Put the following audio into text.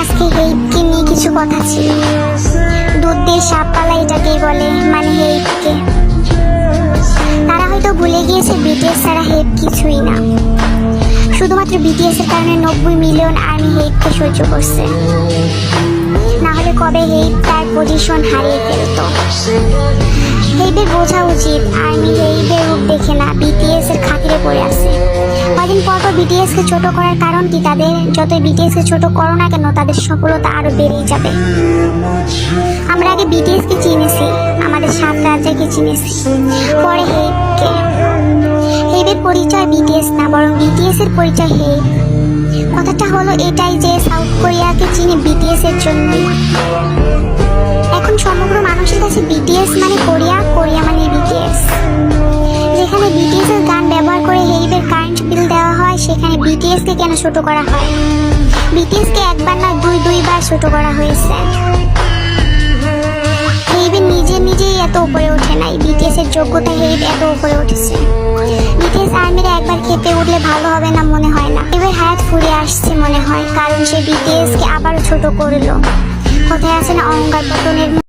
আজকে হেইপকে নিয়ে কিছু কথা ছিল। দুধ দিয়ে সাপ পালা এটাকেই বলে, মানে হেইপকে। তারা হয়তো ভুলে গিয়েছে বিটিএস ছাড়া হেইপ কিছুই না। শুধুমাত্র বিটিএস এর কারণে 90 মিলিয়ন আর্মি হেইপকে সহ্য করছে, না হলে কবে হেইপ তার পজিশন হারিয়ে ফেলতো। হেইপের বোঝা উচিত আর্মি হেইপের রূপ দেখে না, বিটিএস এর খাতিরে পড়ে আছে। কদিন পর পর বিটিএস কে ছোট করার কারণ কি? তাদের যতই বিটিএস কে ছোট করো না কেন, তাদের সফলতা আরো বেড়েই যাবে। আমরা আগে বিটিএস কে চিনেছি, আমাদের 7 রাজাকে চিনেছি, পরে হেইপকে। হেইপের পরিচয় বিটিএস না, বরং বিটিএস এর পরিচয় হেইপ। কথাটা হলো এটাই যে সাউথ কোরিয়াকে চিনি বিটিএস এর জন্য। এখন সমগ্র মানুষের কাছে বিটিএস মানে কোরিয়া, কোরিয়া মানে বিটিএস। যেখানে বিটিএস এর গান ব্যবহার করে হেইপের কারেন্ট বিল দেওয়া হয়, সেখানে বিটিএস কে কেন ছোট করা হয়? বিটিএস কে একবার না দুইবার ছোট করা হয়েছে। হেইপের নিজেই এত উপরে ওঠে নাই, বিটিএস এর যোগ্যতা হেইপ এত উপরে উঠেছে। বিটিএস আর্মিরা একবার খেপে উঠলে ভালো হবে না মনে হয় না। এবার হায়াত ফুরিয়ে আসছে মনে হয়, কারণ সে বিটিএস কে আবারও ছোট করলো। কোথায় আছে না অহংকার পতনের